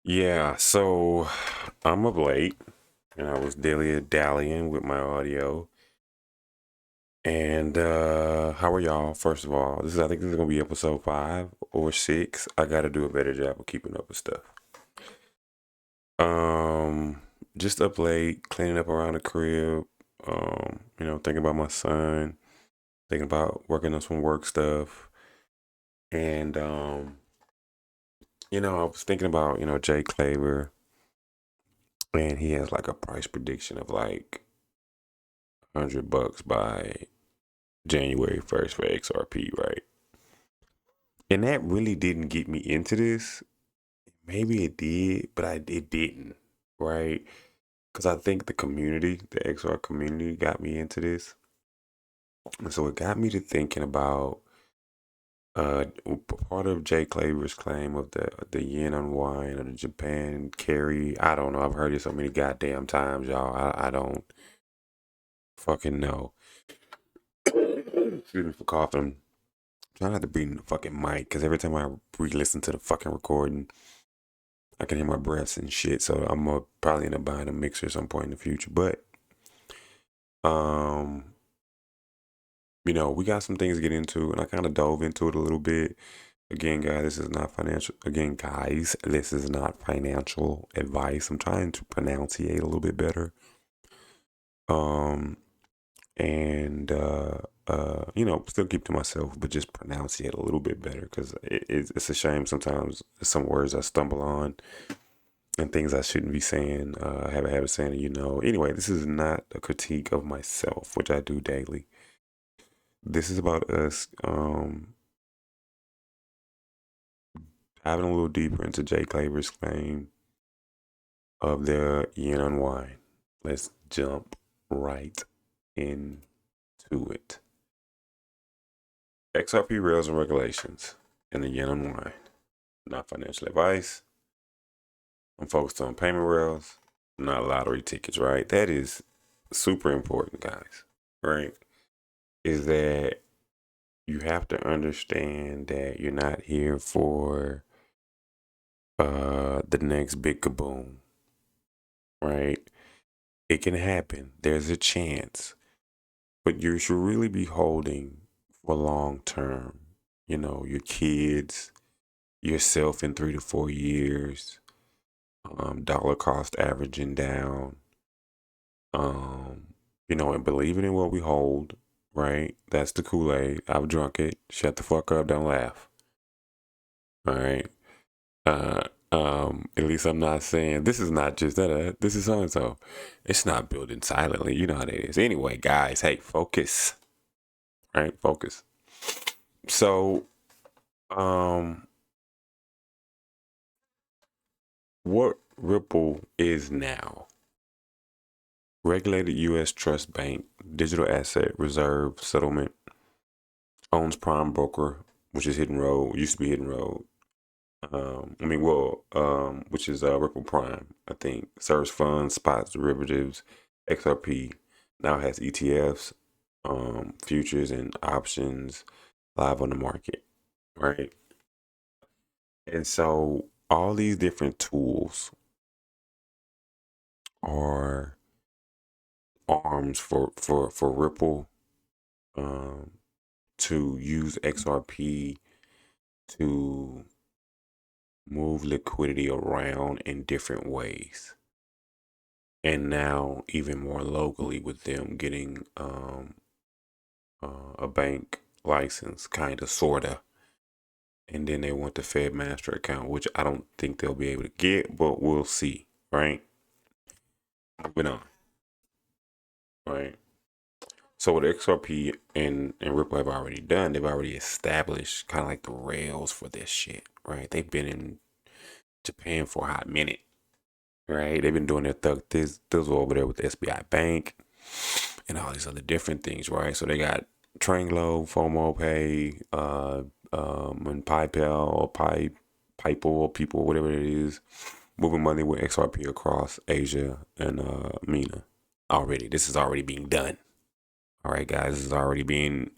Yeah, so I'm up late and I was dallying with my audio. And how are y'all? First of all, I think this is gonna be episode 5 or 6. I gotta do a better job of keeping up with stuff. Um just up late, cleaning up around the crib, thinking about my son, thinking about working on some work stuff. And I was thinking about, Jay Claver, and he has like a price prediction of like $100 by January 1st for XRP, right? And that really didn't get me into this. Maybe it did, but it didn't, right? Because I think the XR community got me into this. And so it got me to thinking about uh part of Jay Claver's claim of the yen unwind or the Japan carry. I don't know. I've heard it so many goddamn times, y'all. I don't fucking know. Excuse me for coughing. Try not to breathe in the fucking mic because every time I re-listen to the fucking recording, I can hear my breaths and shit. So I'm gonna probably end up buying a mixer at some point in the future. But um, we got some things to get into, and I kind of dove into it a little bit. Again, guys, this is not financial. Again, guys, this is not financial advice. I'm trying to pronunciate a little bit better. Um, and still keep to myself, but just pronunciate a little bit better because it's a shame sometimes some words I stumble on and things I shouldn't be saying. I have a habit of saying, Anyway, this is not a critique of myself, which I do daily. This is about us diving a little deeper into Jay Claver's claim of the yen unwind. Let's jump right into it. XRP rails and regulations and the yen unwind. Not financial advice. I'm focused on payment rails, not lottery tickets, right? That is super important, guys, right? Is that you have to understand that you're not here for the next big kaboom, right? It can happen. There's a chance, but you should really be holding for long term. Your kids, yourself in 3 to 4 years, dollar cost averaging down, um, and believing in what we hold, right? That's the Kool-Aid. I've drunk it. Shut the fuck up. Don't laugh. All right. Uh, at least I'm not saying this is not just that. This is so and so. It's not building silently. You know how that is. Anyway, guys, hey, focus. Right, focus. So, um, what Ripple is now? Regulated U.S. trust bank, digital asset reserve settlement, owns prime broker, which is Hidden Road. Used to be Hidden Road. Which is Ripple Prime, I think, serves funds, spots, derivatives, XRP, now has ETFs, futures and options live on the market, right? And so all these different tools are arms for Ripple um, to use XRP to move liquidity around in different ways. And now even more locally with them getting a bank license, kind of, sorta, and then they want the Fed Master account, which I don't think they'll be able to get, but we'll see, right? Moving on, right? So what XRP and Ripple have already done, they've already established kind of like the rails for this shit, right? They've been in Japan for a hot minute, right? They've been doing their thug thizzle over there with the SBI Bank and all these other different things, right? So they got Tranglo, FOMO Pay, and PayPal or Pipe or People, whatever it is, moving money with XRP across Asia and MENA already. This is already being done. All right, guys, this is already being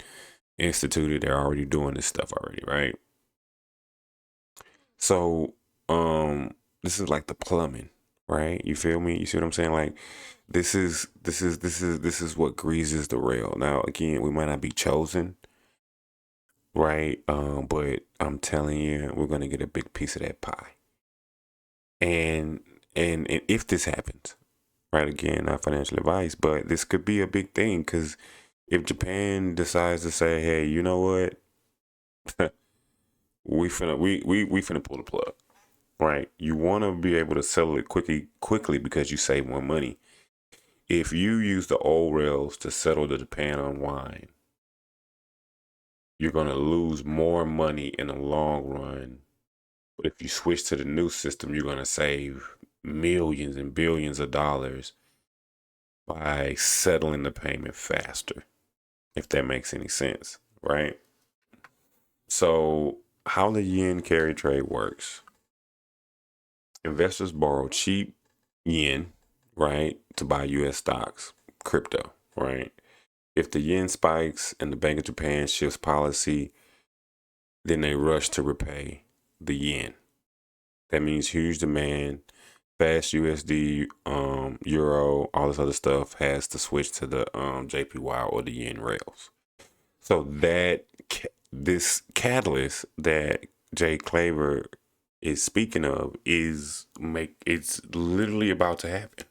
instituted. They're already doing this stuff already, right? So, like the plumbing, right? You feel me? You see what I'm saying? Like this is what greases the rail. Now again, we might not be chosen, right? But I'm telling you, we're gonna get a big piece of that pie. And and if this happens, right? Again, not financial advice, but this could be a big thing because if Japan decides to say, hey, you know what? we finna pull the plug, right? You want to be able to settle it quickly because you save more money. If you use the old rails to settle the Japan unwind, you're gonna lose more money in the long run. But if you switch to the new system, you're gonna save millions and billions of dollars by settling the payment faster, if that makes any sense, right? So how the yen carry trade works: investors borrow cheap yen, right, to buy US stocks, crypto, right? If the yen spikes and the Bank of Japan shifts policy, then they rush to repay the yen. That means huge demand, fast USD, euro, all this other stuff has to switch to the JPY or the yen rails. So that this catalyst that Jay Claver is speaking of it's literally about to happen.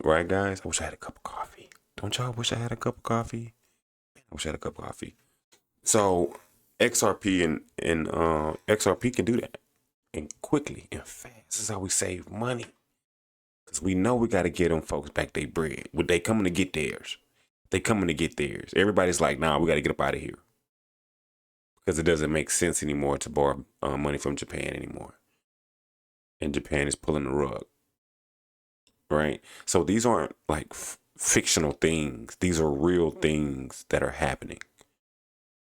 Right, guys? I wish I had a cup of coffee. Don't y'all wish I had a cup of coffee? I wish I had a cup of coffee. So XRP and XRP can do that, and quickly and fast. This is how we save money. Cause we know we got to get them folks back their bread. When they coming to get theirs, they coming to get theirs. Everybody's like, nah, we got to get up out of here because it doesn't make sense anymore to borrow money from Japan anymore, and Japan is pulling the rug. Right. So these aren't like fictional things. These are real things that are happening.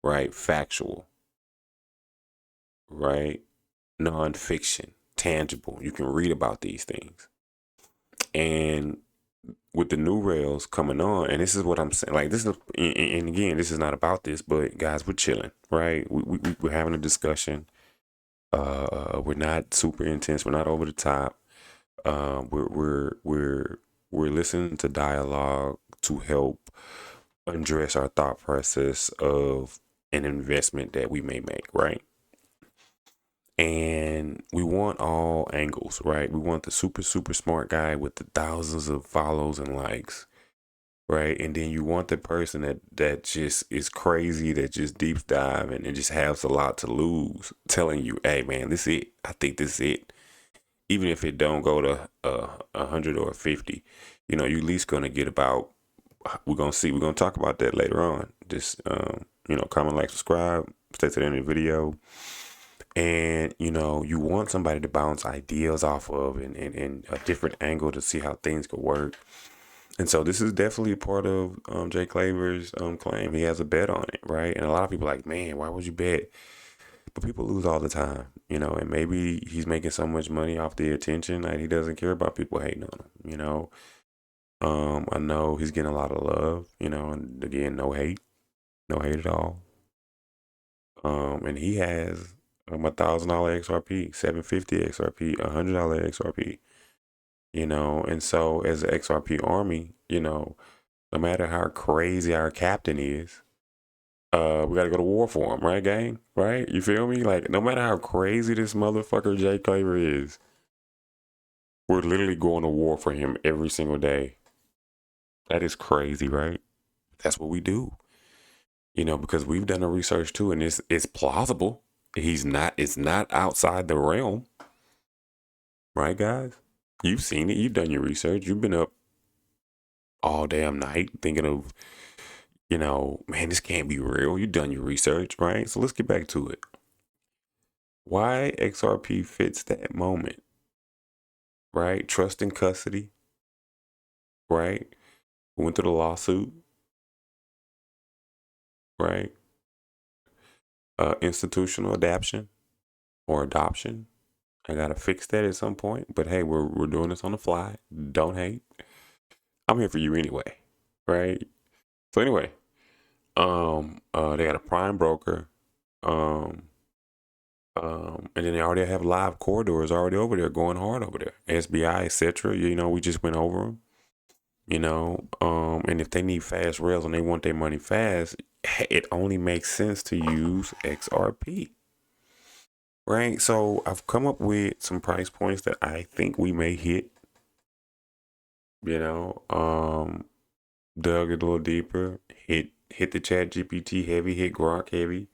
Right. Factual. Right. Nonfiction. Tangible. You can read about these things. And with the new rails coming on, and this is what I'm saying, like this is, and again, this is not about this, but guys, we're chilling, right? We're having a discussion. We're not super intense. We're not over the top. We're listening to dialogue to help address our thought process of an investment that we may make, right? And we want all angles, right? We want the super smart guy with the thousands of follows and likes, right? And then you want the person that just is crazy, that just deep dive and just has a lot to lose, telling you, hey man, this is it. I think this is it. Even if it don't go to 100 or 50, you at least gonna get about. We're gonna talk about that later on. Just comment, like, subscribe, stay to the end of the video. And you want somebody to bounce ideas off of and a different angle to see how things could work. And so this is definitely a part of Jay Claver's claim. He has a bet on it, right? And a lot of people are like, man, why would you bet? But people lose all the time, and maybe he's making so much money off the attention that he doesn't care about people hating on him. I know he's getting a lot of love, and again, no hate at all. And he has $1,000 XRP, $750 XRP, $100 XRP, and so as the XRP army, no matter how crazy our captain is, we gotta go to war for him, right, gang? Right? You feel me? Like, no matter how crazy this motherfucker Jay Claver is, we're literally going to war for him every single day. That is crazy, right? That's what we do. Because we've done the research too, and it's plausible. It's not outside the realm. Right, guys? You've seen it, you've done your research, you've been up all damn night thinking of, man, this can't be real. You've done your research, right? So let's get back to it. Why XRP fits that moment, right? Trust in custody, right? Went through the lawsuit, right? Institutional adaption or adoption. I gotta fix that at some point. But hey, we're doing this on the fly. Don't hate. I'm here for you anyway, right? So anyway, they got a prime broker. And then they already have live corridors already over there going hard over there. SBI, etc. We just went over them. And if they need fast rails and they want their money fast, it only makes sense to use XRP. Right? So I've come up with some price points that I think we may hit. Dug it a little deeper, hit the Chat GPT heavy, hit Grok heavy.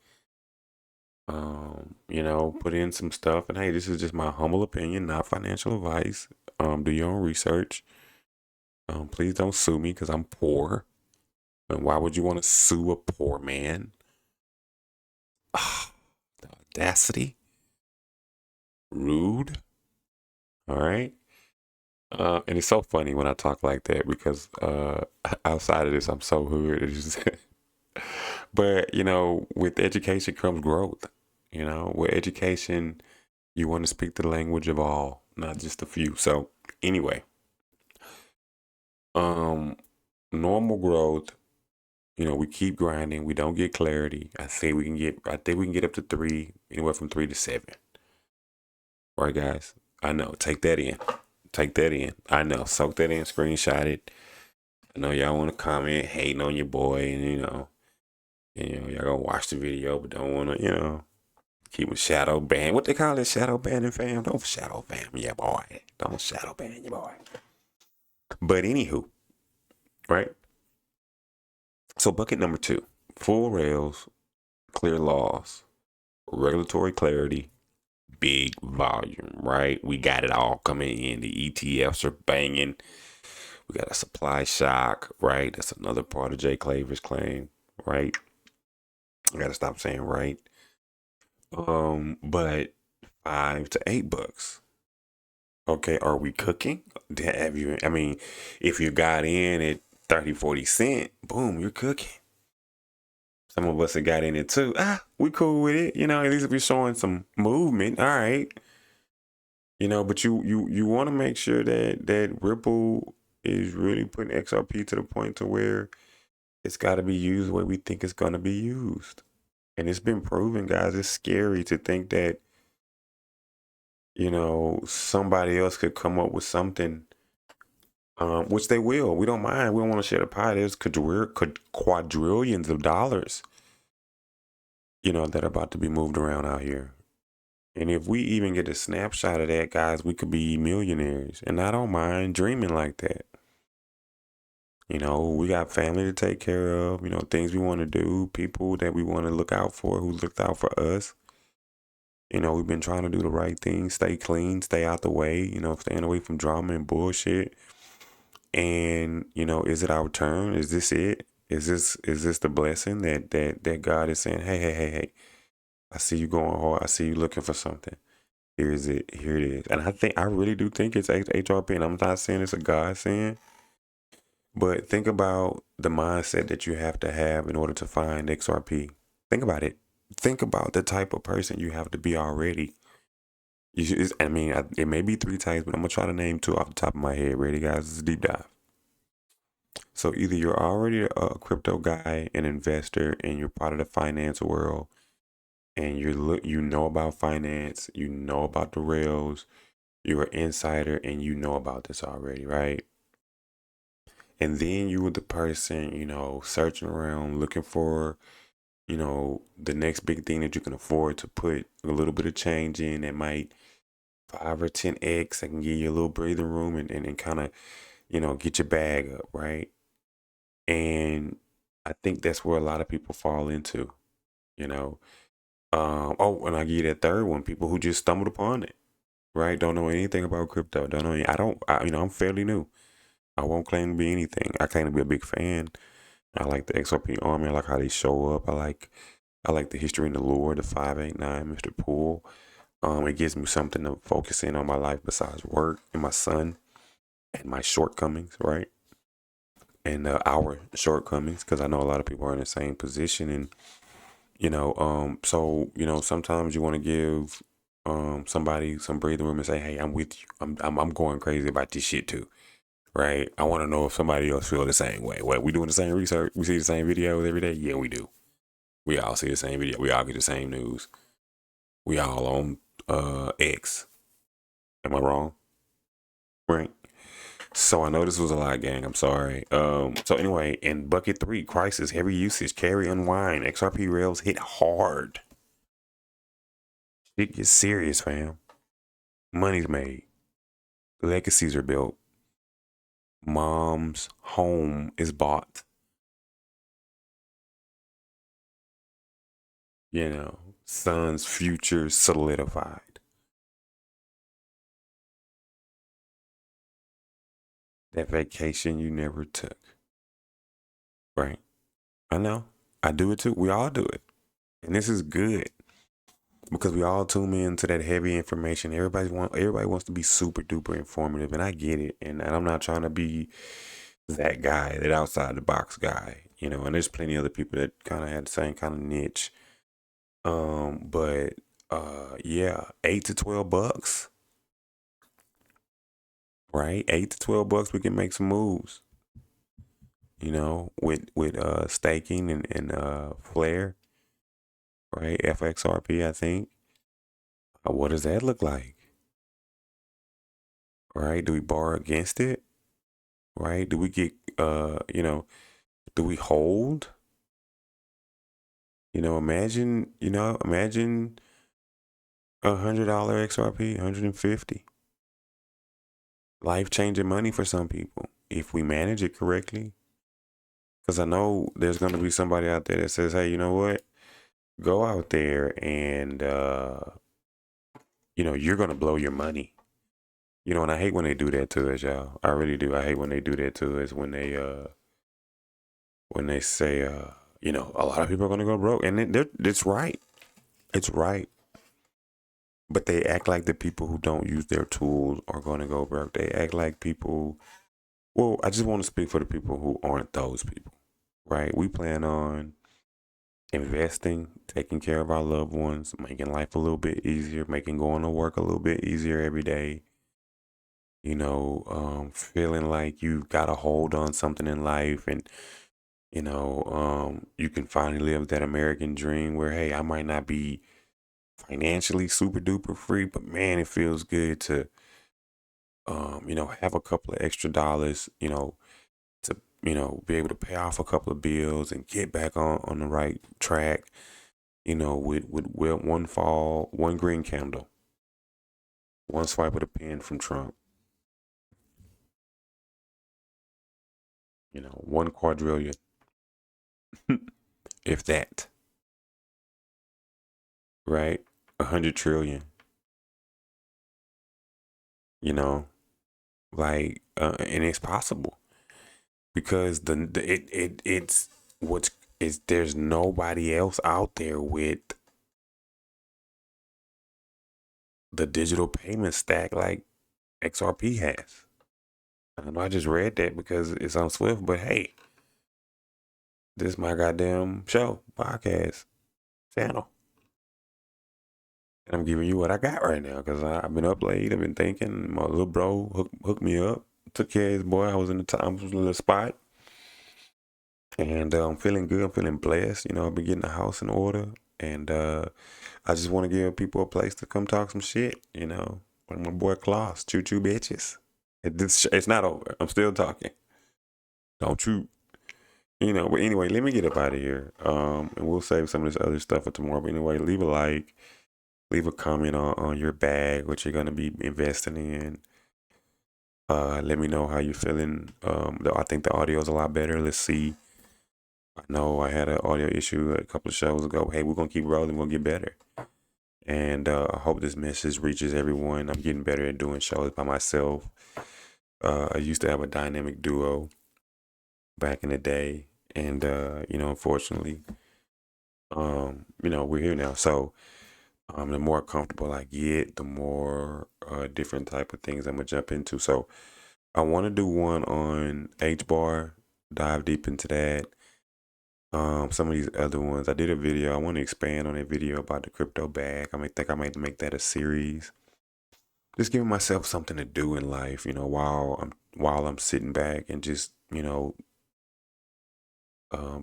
Put in some stuff, and hey, this is just my humble opinion, not financial advice. Do your own research. Please don't sue me because I'm poor. And why would you want to sue a poor man? The audacity. Rude. All right. And it's so funny when I talk like that because outside of this, I'm so hood. But, with education comes growth. With education, you want to speak the language of all, not just a few. So anyway, normal growth, we keep grinding. We don't get clarity. I think we can get up to 3, anywhere from 3 to 7. Right, guys? I know. Take that in. I know. Soak that in, screenshot it. I know y'all want to comment, hating on your boy, and y'all gonna watch the video, but don't want to, keep a shadow ban. What they call it? Shadow banning, fam? Don't shadow ban your boy. Don't shadow ban your boy. But anywho, right? So bucket number 2, full rails, clear laws, regulatory clarity, big volume, right? We got it all coming in. The ETFs are banging. We got a supply shock, right? That's another part of Jay Claver's claim, right? I gotta stop saying right. But $5 to $8. Okay, are we cooking? If you got in at 30, 40 cents, boom, you're cooking. Some of us have got in it too. We cool with it. At least if you're showing some movement, all right. But you want to make sure that Ripple is really putting XRP to the point to where it's got to be used the way we think it's going to be used. And it's been proven, guys. It's scary to think that, somebody else could come up with something, which they will. We don't mind. We don't want to share the pie. There's quadrillions of dollars, that are about to be moved around out here. And if we even get a snapshot of that, guys, we could be millionaires. And I don't mind dreaming like that. We got family to take care of, things we want to do, people that we want to look out for, who looked out for us. We've been trying to do the right thing, stay clean, stay out the way, staying away from drama and bullshit. And, is it our turn? Is this it? Is this the blessing that God is saying, hey, I see you going hard. I see you looking for something. Here it is. And I really do think it's HRP. And I'm not saying it's a God saying, but think about the mindset that you have to have in order to find XRP. Think about it. Think about the type of person you have to be already. It may be 3 types, but I'm going to try to name 2 off the top of my head. Ready, guys? This is a deep dive. So either you're already a crypto guy, an investor, and you're part of the finance world, and you know about finance, you know about the rails, you're an insider, and you know about this already, right? And then you were the person, searching around, looking for, the next big thing that you can afford to put a little bit of change in that might 5 or 10x that can give you a little breathing room and kind of, get your bag up, right? And I think that's where a lot of people fall into, and I give you that third one, people who just stumbled upon it, right? Don't know anything about crypto. Don't know I'm fairly new. I won't claim to be anything. I claim to be a big fan. I like the XRP army. I like how they show up. I like the history and the lore, the 589, Mr. Poole. It gives me something to focus in on my life besides work and my son and my shortcomings, right? And our shortcomings, because I know a lot of people are in the same position. And, sometimes you want to give somebody some breathing room and say, hey, I'm with you. I'm going crazy about this shit too. Right? I want to know if somebody else feel the same way. What, we doing the same research? We see the same videos every day? Yeah, we do. We all see the same video. We all get the same news. We all on X. Am I wrong? Right. So I know this was a lot, gang. I'm sorry. So anyway, in bucket 3, crisis, heavy usage, carry, unwind. XRP rails hit hard. It gets serious, fam. Money's made. Legacies are built. Mom's home is bought. You know, son's future solidified. That vacation you never took. Right. I know. I do it too. We all do it. And this is good because we all tune into that heavy information. Everybody wants to be super duper informative, and I get it. And I'm not trying to be that guy, that outside the box guy, you know. And there's plenty of other people that kind of had the same kind of niche. But yeah, $8 to $12, right? $8 to $12, we can make some moves. You know, with staking and Flare, right? FXRP, I think. What does that look like? Right? Do we borrow against it? Right? Do we get do we hold? Imagine $100 XRP, 150. Life changing money for some people if we manage it correctly. Because I know there's going to be somebody out there that says, hey, you know what? Go out there and, you're going to blow your money. And I hate when they do that to us, y'all. I really do. I hate when they do that to us when they say, a lot of people are going to go broke. And it's right. It's right. But they act like the people who don't use their tools are going to go broke. They act like people, well, I just want to speak for the people who aren't those people, right? We plan on investing, taking care of our loved ones, making life a little bit easier, making going to work a little bit easier every day. Feeling like you've got a hold on something in life, and you can finally live that American dream where, hey, I might not be financially super duper free, but man, it feels good to, have a couple of extra dollars, to, be able to pay off a couple of bills and get back on the right track, with one green candle, one swipe of the pen from Trump, one quadrillion, if that, right? 100 trillion, you know, and it's possible because it's what's is there's nobody else out there with the digital payment stack like XRP has. I know I just read that because it's on Swift, but hey, this is my goddamn show, podcast, channel. And I'm giving you what I got right now because I've been up late. I've been thinking. My little bro hooked me up, took care of his boy. I was in the spot. And I'm feeling good. I'm feeling blessed. I've been getting the house in order. And I just want to give people a place to come talk some shit, With my boy Klaus, choo choo bitches. It's not over. I'm still talking. Don't you? But anyway, let me get up out of here. And we'll save some of this other stuff for tomorrow. But anyway, leave a like, leave a comment on your bag, what you're going to be investing in. Let me know how you're feeling. I think the audio is a lot better. Let's see. I know I had an audio issue a couple of shows ago. Hey, we're going to keep rolling. We'll get better. And I hope this message reaches everyone. I'm getting better at doing shows by myself. I used to have a dynamic duo back in the day. And, unfortunately, we're here now. So the more comfortable I get, the more different type of things I'm going to jump into. So I want to do one on H-bar, dive deep into that. Some of these other ones, I did a video. I want to expand on a video about the crypto bag. I might make that a series. Just giving myself something to do in life, while I'm sitting back and just,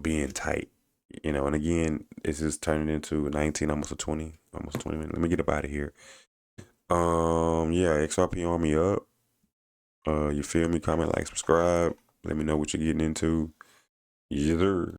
being tight. You know, and again, this is turning into 19, almost 20 minutes. Let me get up out of here. Yeah, XRP Army up. You feel me? Comment, like, subscribe. Let me know what you're getting into. Yes, sir.